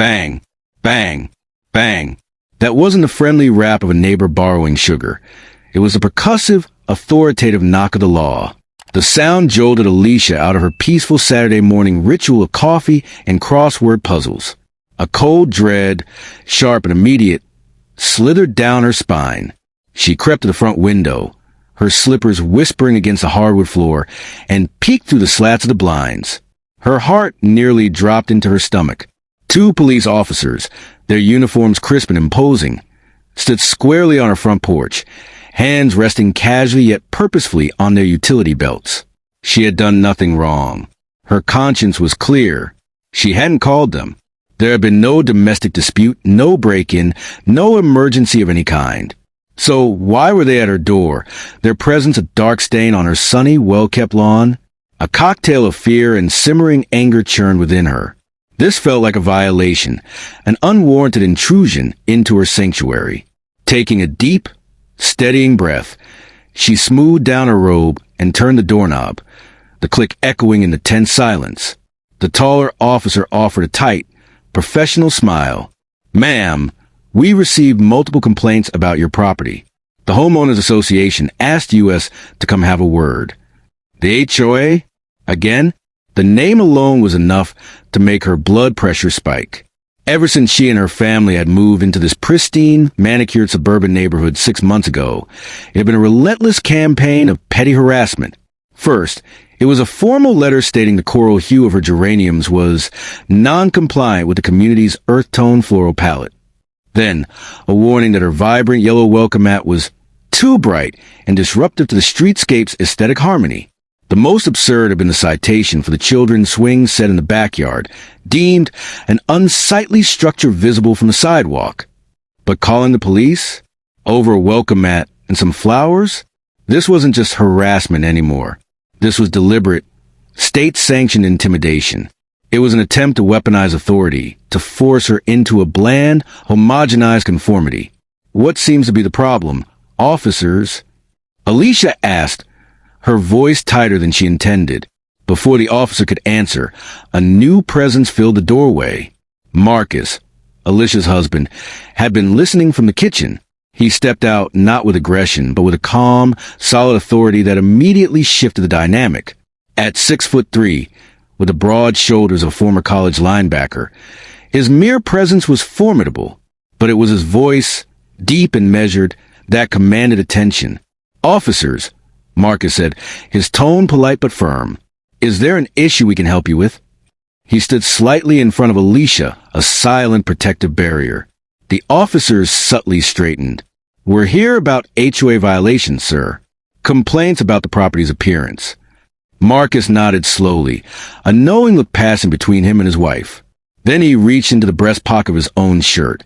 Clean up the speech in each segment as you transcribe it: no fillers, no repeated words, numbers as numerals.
Bang, bang, bang. That wasn't the friendly rap of a neighbor borrowing sugar. It was a percussive, authoritative knock of the law. The sound jolted Alicia out of her peaceful Saturday morning ritual of coffee and crossword puzzles. A cold dread, sharp and immediate, slithered down her spine. She crept to the front window, her slippers whispering against the hardwood floor, and peeked through the slats of the blinds. Her heart nearly dropped into her stomach. 2 police officers, their uniforms crisp and imposing, stood squarely on her front porch, hands resting casually yet purposefully on their utility belts. She had done nothing wrong. Her conscience was clear. She hadn't called them. There had been no domestic dispute, no break-in, no emergency of any kind. So why were they at her door, their presence a dark stain on her sunny, well-kept lawn? A cocktail of fear and simmering anger churned within her. This felt like a violation, an unwarranted intrusion into her sanctuary. Taking a deep, steadying breath, she smoothed down her robe and turned the doorknob, the click echoing in the tense silence. The taller officer offered a tight, professional smile. "Ma'am, we received multiple complaints about your property. The Homeowners Association asked us to come have a word." The HOA? Again? The name alone was enough to make her blood pressure spike. Ever since she and her family had moved into this pristine, manicured suburban neighborhood 6 months ago, it had been a relentless campaign of petty harassment. First, it was a formal letter stating the coral hue of her geraniums was non-compliant with the community's earth-tone floral palette. Then, a warning that her vibrant yellow welcome mat was too bright and disruptive to the streetscape's aesthetic harmony. The most absurd had been the citation for the children's swing set in the backyard, deemed an unsightly structure visible from the sidewalk. But calling the police? Over a welcome mat and some flowers? This wasn't just harassment anymore. This was deliberate, state-sanctioned intimidation. It was an attempt to weaponize authority, to force her into a bland, homogenized conformity. What seems to be the problem? Officers? Alicia asked, her voice tighter than she intended. Before the officer could answer, a new presence filled the doorway. Marcus, Alicia's husband, had been listening from the kitchen. He stepped out not with aggression, but with a calm, solid authority that immediately shifted the dynamic. At 6'3", with the broad shoulders of a former college linebacker, his mere presence was formidable, but it was his voice, deep and measured, that commanded attention. "Officers," Marcus said, his tone polite but firm. "Is there an issue we can help you with?" He stood slightly in front of Alicia, a silent protective barrier. The officers subtly straightened. "We're here about HOA violations, sir. Complaints about the property's appearance." Marcus nodded slowly, a knowing look passing between him and his wife. Then he reached into the breast pocket of his own shirt,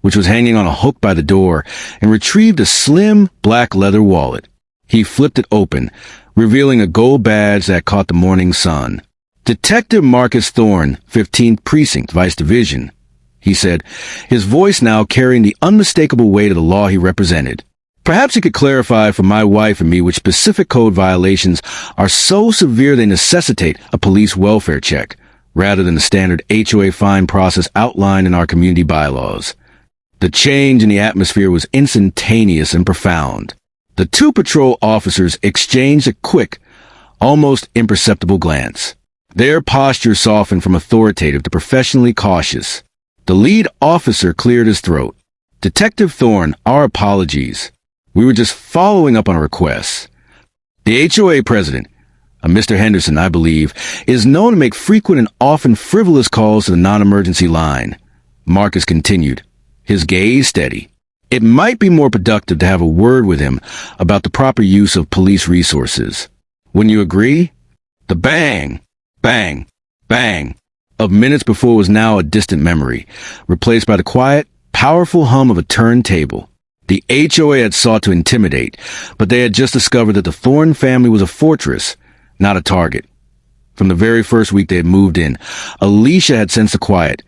which was hanging on a hook by the door, and retrieved a slim, black leather wallet. He flipped it open, revealing a gold badge that caught the morning sun. "Detective Marcus Thorne, 15th Precinct, Vice Division," he said, his voice now carrying the unmistakable weight of the law he represented. "Perhaps you could clarify for my wife and me which specific code violations are so severe they necessitate a police welfare check, rather than the standard HOA fine process outlined in our community bylaws." The change in the atmosphere was instantaneous and profound. The 2 patrol officers exchanged a quick, almost imperceptible glance. Their posture softened from authoritative to professionally cautious. The lead officer cleared his throat. "Detective Thorne, our apologies. We were just following up on a request. The HOA president, a Mr. Henderson, I believe, is known to make frequent and often frivolous calls to the non-emergency line." Marcus continued, his gaze steady. "It might be more productive to have a word with him about the proper use of police resources. Wouldn't you agree?" The bang, bang, bang of minutes before was now a distant memory, replaced by the quiet, powerful hum of a turntable. The HOA had sought to intimidate, but they had just discovered that the Thorne family was a fortress, not a target. From the very first week they had moved in, Alicia had sensed the quiet,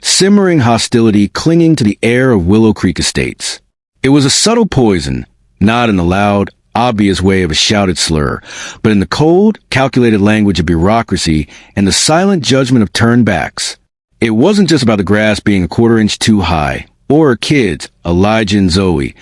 simmering hostility clinging to the air of Willow Creek Estates. It was a subtle poison, not in the loud, obvious way of a shouted slur, but in the cold, calculated language of bureaucracy and the silent judgment of turnbacks. It wasn't just about the grass being a quarter-inch too high, or her kids, Elijah and Zoe,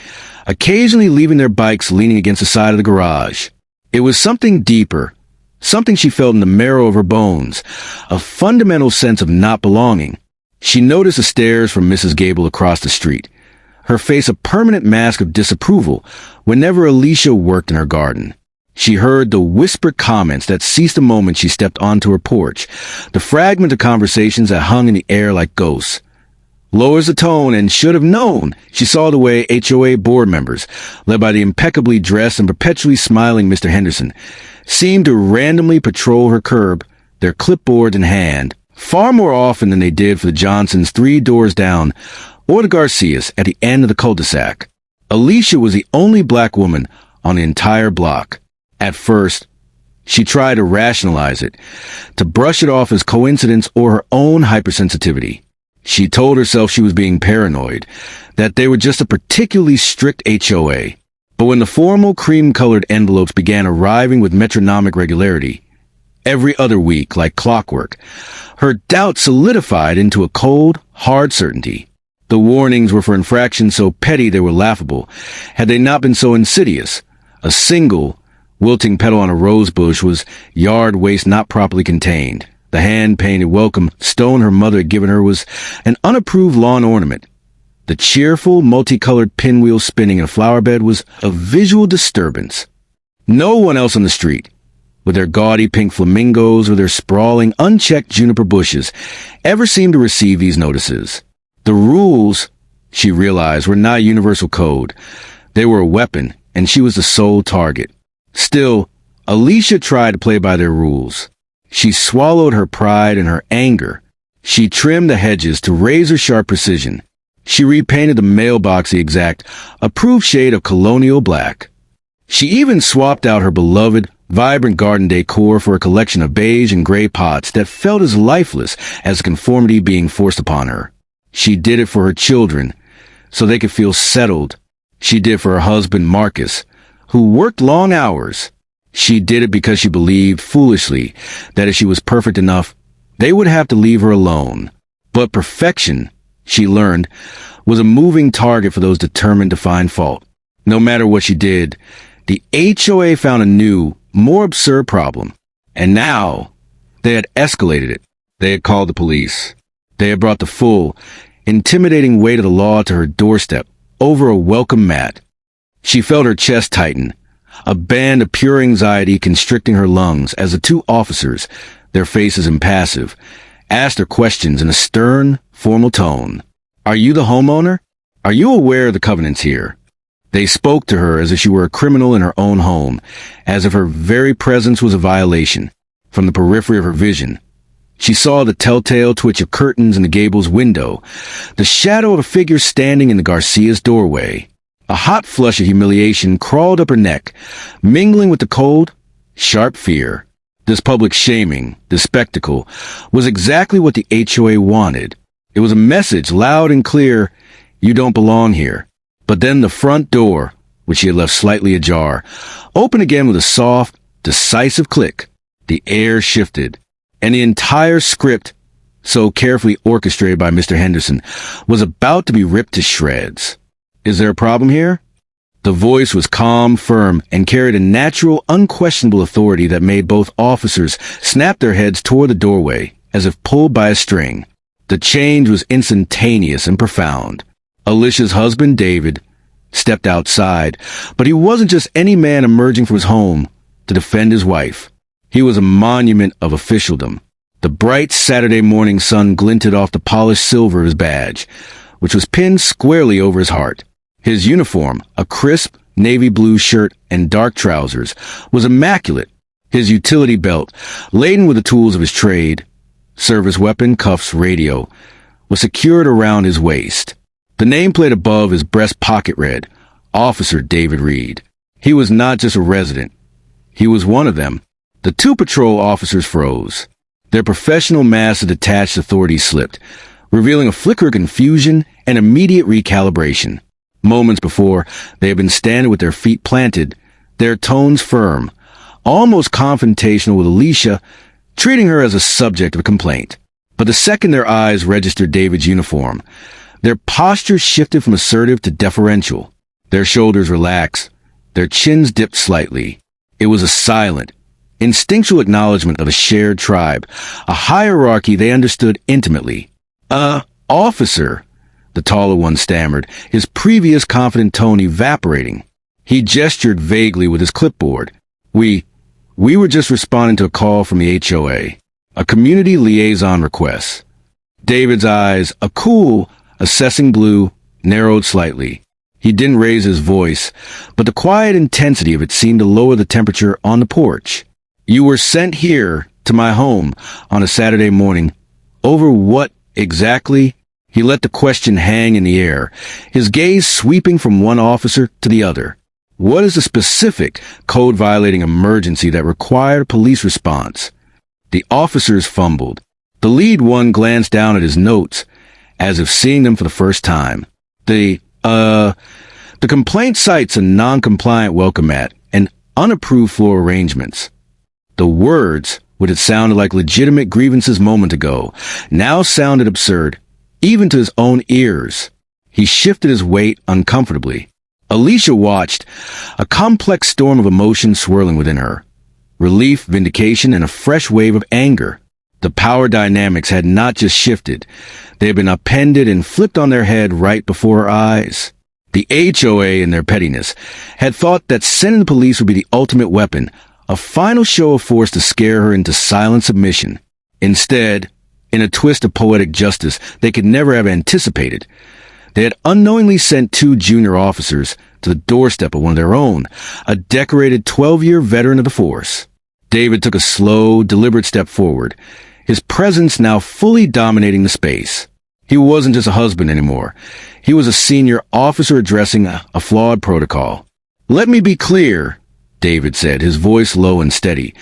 occasionally leaving their bikes leaning against the side of the garage. It was something deeper, something she felt in the marrow of her bones, a fundamental sense of not belonging. She noticed the stares from Mrs. Gable across the street, her face a permanent mask of disapproval whenever Alicia worked in her garden. She heard the whispered comments that ceased the moment she stepped onto her porch, the fragment of conversations that hung in the air like ghosts. Lowers the tone and should have known. She saw the way HOA board members, led by the impeccably dressed and perpetually smiling Mr. Henderson, seemed to randomly patrol her curb, their clipboards in hand, far more often than they did for the Johnsons 3 doors down, or the Garcias at the end of the cul-de-sac. Alicia was the only black woman on the entire block. At first, she tried to rationalize it, to brush it off as coincidence or her own hypersensitivity. She told herself she was being paranoid, that they were just a particularly strict HOA. But when the formal cream-colored envelopes began arriving with metronomic regularity, every other week like clockwork, her doubt solidified into a cold, hard certainty. The warnings were for infractions so petty they were laughable, had they not been so insidious. A single, wilting petal on a rose bush was yard waste not properly contained. The hand-painted welcome stone her mother had given her was an unapproved lawn ornament. The cheerful, multicolored pinwheel spinning in a flower bed was a visual disturbance. No one else on the street, with their gaudy pink flamingos or their sprawling, unchecked juniper bushes, ever seemed to receive these notices. The rules, she realized, were not universal code. They were a weapon, and she was the sole target. Still, Alicia tried to play by their rules. She swallowed her pride and her anger. She trimmed the hedges to razor-sharp precision. She repainted the mailbox the exact, approved shade of colonial black. She even swapped out her beloved, vibrant garden decor for a collection of beige and gray pots that felt as lifeless as the conformity being forced upon her. She did it for her children, so they could feel settled. She did for her husband, Marcus, who worked long hours. She did it because she believed, foolishly, that if she was perfect enough, they would have to leave her alone. But perfection, she learned, was a moving target for those determined to find fault. No matter what she did, the HOA found a new, more absurd problem. And now, they had escalated it. They had called the police. They had brought the full, intimidating weight of the law to her doorstep, over a welcome mat. She felt her chest tighten, a band of pure anxiety constricting her lungs as the 2 officers, their faces impassive, asked her questions in a stern, formal tone. "Are you the homeowner? Are you aware of the covenants here?" They spoke to her as if she were a criminal in her own home, as if her very presence was a violation. From the periphery of her vision, she saw the telltale twitch of curtains in the gable's window, the shadow of a figure standing in the Garcia's doorway. A hot flush of humiliation crawled up her neck, mingling with the cold, sharp fear. This public shaming, this spectacle, was exactly what the HOA wanted. It was a message, loud and clear, you don't belong here. But then the front door, which she had left slightly ajar, opened again with a soft, decisive click. The air shifted, and the entire script, so carefully orchestrated by Mr. Henderson, was about to be ripped to shreds. "Is there a problem here?" The voice was calm, firm, and carried a natural, unquestionable authority that made both officers snap their heads toward the doorway, as if pulled by a string. The change was instantaneous and profound. Alicia's husband, David, stepped outside, but he wasn't just any man emerging from his home to defend his wife. He was a monument of officialdom. The bright Saturday morning sun glinted off the polished silver of his badge, which was pinned squarely over his heart. His uniform, a crisp navy blue shirt and dark trousers, was immaculate. His utility belt, laden with the tools of his trade, service weapon, cuffs, radio, was secured around his waist. The nameplate above his breast pocket read, Officer David Reed. He was not just a resident. He was one of them. The 2 patrol officers froze. Their professional mask of detached authority slipped, revealing a flicker of confusion and immediate recalibration. Moments before, they had been standing with their feet planted, their tones firm, almost confrontational with Alicia, treating her as a subject of complaint. But the second their eyes registered David's uniform, their posture shifted from assertive to deferential. Their shoulders relaxed, their chins dipped slightly. It was a silent, instinctual acknowledgement of a shared tribe, a hierarchy they understood intimately. Officer, the taller one stammered, his previous confident tone evaporating. He gestured vaguely with his clipboard. We were just responding to a call from the HOA, a community liaison request. David's eyes, a cool, assessing blue, narrowed slightly. He didn't raise his voice, but the quiet intensity of it seemed to lower the temperature on the porch. You were sent here, to my home, on a Saturday morning. Over what, exactly? He let the question hang in the air, his gaze sweeping from one officer to the other. What is the specific, code-violating emergency that required a police response? The officers fumbled. The lead one glanced down at his notes, as if seeing them for the first time. The complaint cites a non-compliant welcome mat and unapproved floor arrangements. The words, which had sounded like legitimate grievances moment ago, now sounded absurd, even to his own ears. He shifted his weight uncomfortably. Alicia watched, a complex storm of emotion swirling within her. Relief, vindication, and a fresh wave of anger. The power dynamics had not just shifted. They had been upended and flipped on their head right before her eyes. The HOA, in their pettiness, had thought that sending the police would be the ultimate weapon, a final show of force to scare her into silent submission. Instead, in a twist of poetic justice they could never have anticipated, they had unknowingly sent 2 junior officers to the doorstep of one of their own, a decorated 12-year veteran of the force. David took a slow, deliberate step forward, his presence now fully dominating the space. He wasn't just a husband anymore. He was a senior officer addressing a flawed protocol. "Let me be clear," David said, his voice low and steady,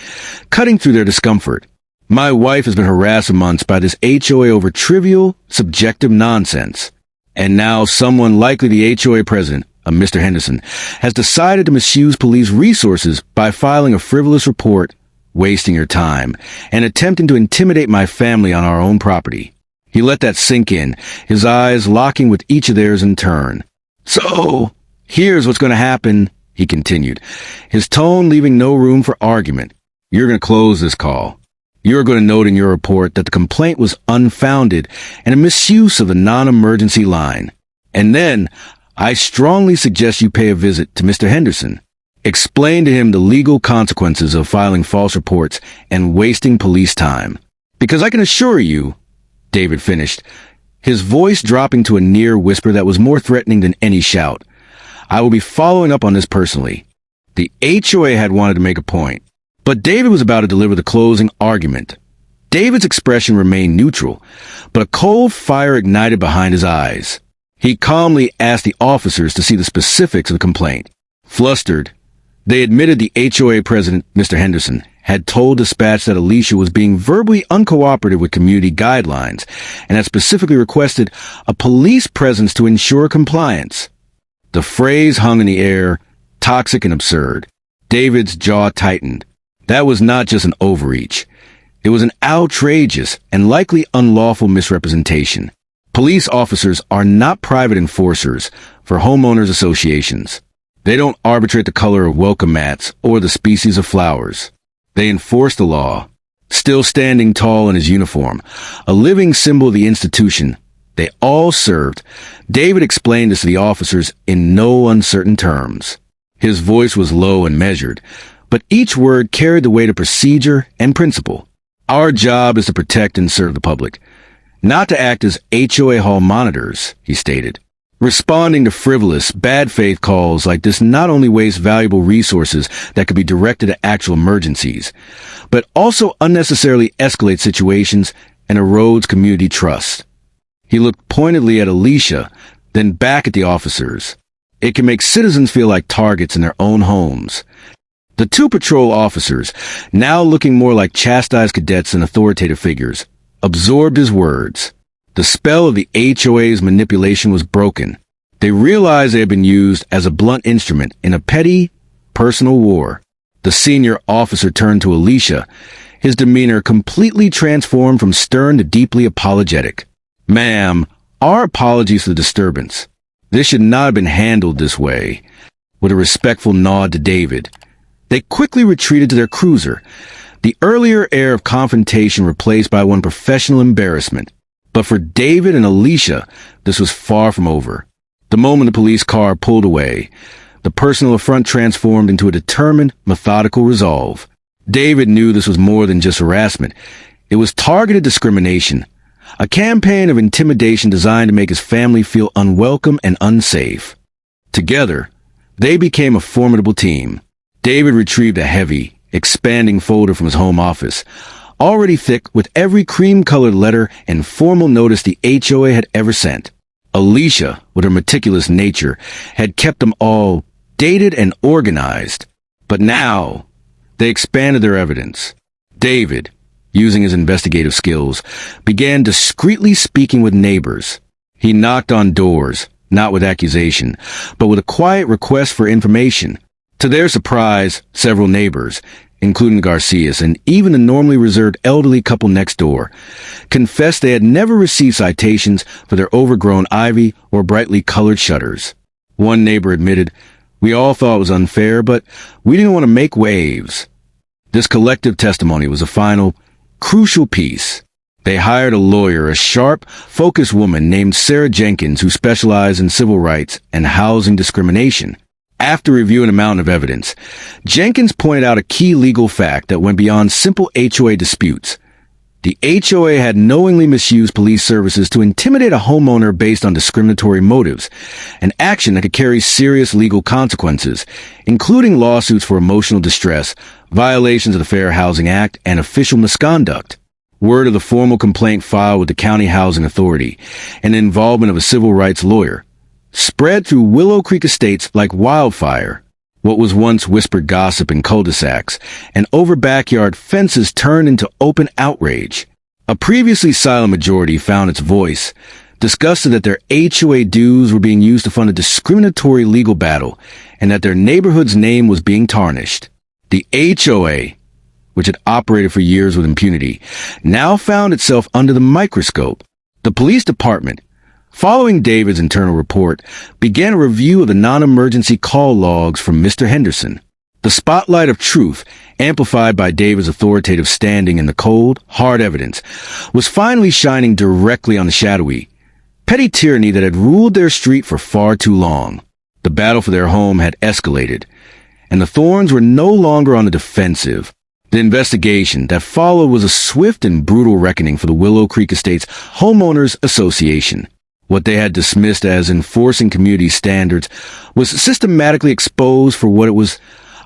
cutting through their discomfort. "My wife has been harassed for months by this HOA over trivial, subjective nonsense. And now someone, likely the HOA president, Mr. Henderson, has decided to misuse police resources by filing a frivolous report, wasting your time, and attempting to intimidate my family on our own property." He let that sink in, his eyes locking with each of theirs in turn. "So, here's what's going to happen," he continued, his tone leaving no room for argument. "You're going to close this call. You're going to note in your report that the complaint was unfounded and a misuse of the non-emergency line. And then, I strongly suggest you pay a visit to Mr. Henderson. Explain to him the legal consequences of filing false reports and wasting police time. Because I can assure you," David finished, his voice dropping to a near whisper that was more threatening than any shout, "I will be following up on this personally." The HOA had wanted to make a point, but David was about to deliver the closing argument. David's expression remained neutral, but a cold fire ignited behind his eyes. He calmly asked the officers to see the specifics of the complaint. Flustered, they admitted the HOA president, Mr. Henderson, had told dispatch that Alicia was being verbally uncooperative with community guidelines and had specifically requested a police presence to ensure compliance. The phrase hung in the air, toxic and absurd. David's jaw tightened. That was not just an overreach. It was an outrageous and likely unlawful misrepresentation. Police officers are not private enforcers for homeowners associations. They don't arbitrate the color of welcome mats or the species of flowers. They enforce the law. Still standing tall in his uniform, a living symbol of the institution they all served, David explained this to the officers in no uncertain terms. His voice was low and measured, but each word carried the weight of procedure and principle. "Our job is to protect and serve the public, not to act as HOA hall monitors," he stated. "Responding to frivolous, bad faith calls like this not only wastes valuable resources that could be directed at actual emergencies, but also unnecessarily escalates situations and erodes community trust." He looked pointedly at Alicia, then back at the officers. "It can make citizens feel like targets in their own homes." The 2 patrol officers, now looking more like chastised cadets than authoritative figures, absorbed his words. The spell of the HOA's manipulation was broken. They realized they had been used as a blunt instrument in a petty, personal war. The senior officer turned to Alicia, his demeanor completely transformed from stern to deeply apologetic. "Ma'am, our apologies for the disturbance. This should not have been handled this way." With a respectful nod to David, they quickly retreated to their cruiser, the earlier air of confrontation replaced by one professional embarrassment. But for David and Alicia, this was far from over. The moment the police car pulled away, the personal affront transformed into a determined, methodical resolve. David knew this was more than just harassment. It was targeted discrimination, a campaign of intimidation designed to make his family feel unwelcome and unsafe. Together, they became a formidable team. David retrieved a heavy, expanding folder from his home office, already thick with every cream-colored letter and formal notice the HOA had ever sent. Alicia, with her meticulous nature, had kept them all dated and organized. But now, they expanded their evidence. David, using his investigative skills, began discreetly speaking with neighbors. He knocked on doors, not with accusation, but with a quiet request for information. To their surprise, several neighbors, including Garcias and even the normally reserved elderly couple next door, confessed they had never received citations for their overgrown ivy or brightly colored shutters. One neighbor admitted, "We all thought it was unfair, but we didn't want to make waves." This collective testimony was a final, crucial piece. They hired a lawyer, a sharp, focused woman named Sarah Jenkins, who specialized in civil rights and housing discrimination. After reviewing a mountain of evidence, Jenkins pointed out a key legal fact that went beyond simple HOA disputes. The HOA had knowingly misused police services to intimidate a homeowner based on discriminatory motives, an action that could carry serious legal consequences, including lawsuits for emotional distress, violations of the Fair Housing Act, and official misconduct. Word of the formal complaint filed with the County Housing Authority and the involvement of a civil rights lawyer spread through Willow Creek Estates like wildfire. What was once whispered gossip in cul-de-sacs and over backyard fences turned into open outrage. A previously silent majority found its voice, disgusted that their HOA dues were being used to fund a discriminatory legal battle and that their neighborhood's name was being tarnished. The HOA, which had operated for years with impunity, now found itself under the microscope. The police department, following David's internal report, began a review of the non-emergency call logs from Mr. Henderson. The spotlight of truth, amplified by David's authoritative standing in the cold, hard evidence, was finally shining directly on the shadowy, petty tyranny that had ruled their street for far too long. The battle for their home had escalated, and the Thorns were no longer on the defensive. The investigation that followed was a swift and brutal reckoning for the Willow Creek Estates Homeowners Association. What they had dismissed as enforcing community standards was systematically exposed for what it was: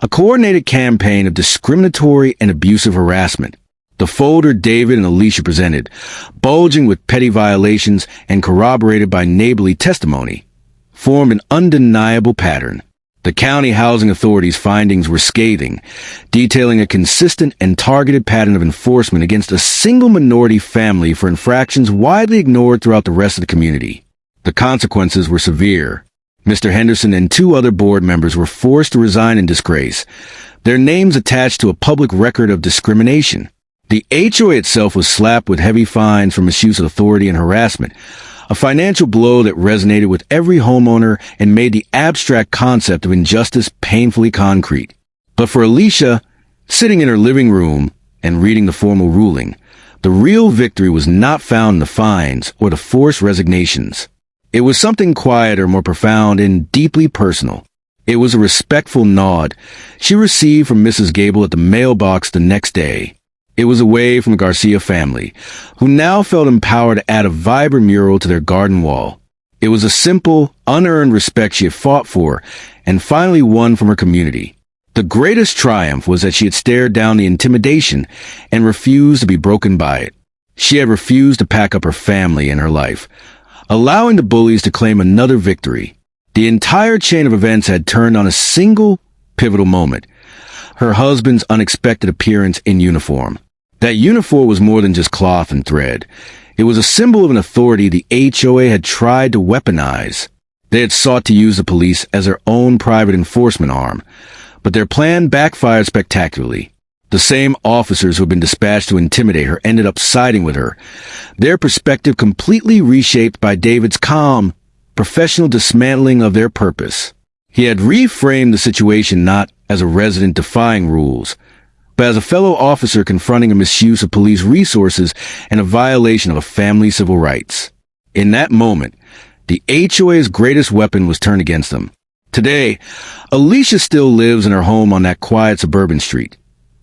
a coordinated campaign of discriminatory and abusive harassment. The folder David and Alicia presented, bulging with petty violations and corroborated by neighborly testimony, formed an undeniable pattern. The County Housing Authority's findings were scathing, detailing a consistent and targeted pattern of enforcement against a single minority family for infractions widely ignored throughout the rest of the community. The consequences were severe. Mr. Henderson and 2 other board members were forced to resign in disgrace, their names attached to a public record of discrimination. The HOA itself was slapped with heavy fines for misuse of authority and harassment, a financial blow that resonated with every homeowner and made the abstract concept of injustice painfully concrete. But for Alicia, sitting in her living room and reading the formal ruling, the real victory was not found in the fines or the forced resignations. It was something quieter, more profound, and deeply personal. It was a respectful nod she received from Mrs. Gable at the mailbox the next day. It was away from the Garcia family, who now felt empowered to add a vibrant mural to their garden wall. It was a simple, unearned respect she had fought for and finally won from her community. The greatest triumph was that she had stared down the intimidation and refused to be broken by it. She had refused to pack up her family and her life, allowing the bullies to claim another victory. The entire chain of events had turned on a single, pivotal moment: her husband's unexpected appearance in uniform. That uniform was more than just cloth and thread. It was a symbol of an authority the HOA had tried to weaponize. They had sought to use the police as their own private enforcement arm, but their plan backfired spectacularly. The same officers who had been dispatched to intimidate her ended up siding with her, their perspective completely reshaped by David's calm, professional dismantling of their purpose. He had reframed the situation not as a resident defying rules, but as a fellow officer confronting a misuse of police resources and a violation of a family's civil rights. In that moment, the HOA's greatest weapon was turned against them. Today, Alicia still lives in her home on that quiet suburban street,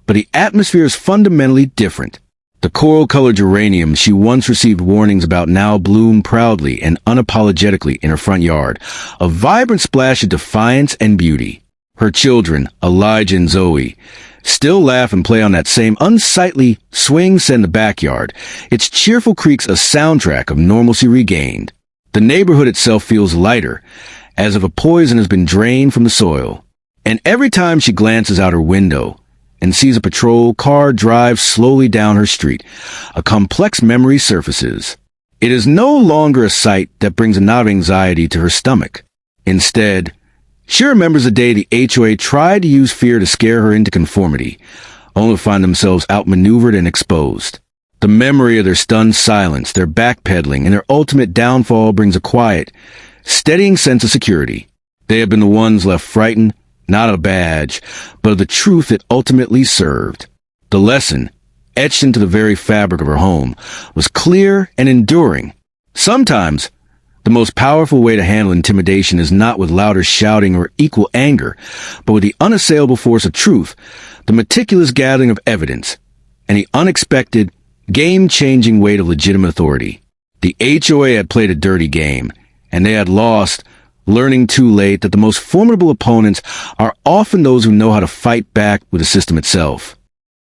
but the atmosphere is fundamentally different. The coral-colored geraniums she once received warnings about now bloom proudly and unapologetically in her front yard, a vibrant splash of defiance and beauty. Her children, Elijah and Zoe, still laugh and play on that same unsightly swing set in the backyard, its cheerful creaks a soundtrack of normalcy regained. The neighborhood itself feels lighter, as if a poison has been drained from the soil. And every time she glances out her window and sees a patrol car drive slowly down her street, a complex memory surfaces. It is no longer a sight that brings a knot of anxiety to her stomach. Instead, she remembers the day the HOA tried to use fear to scare her into conformity, only to find themselves outmaneuvered and exposed. The memory of their stunned silence, their backpedaling, and their ultimate downfall brings a quiet, steadying sense of security. They have been the ones left frightened, not of a badge, but of the truth it ultimately served. The lesson, etched into the very fabric of her home, was clear and enduring. Sometimes, the most powerful way to handle intimidation is not with louder shouting or equal anger, but with the unassailable force of truth, the meticulous gathering of evidence, and the unexpected, game-changing weight of legitimate authority. The HOA had played a dirty game, and they had lost, learning too late that the most formidable opponents are often those who know how to fight back with the system itself.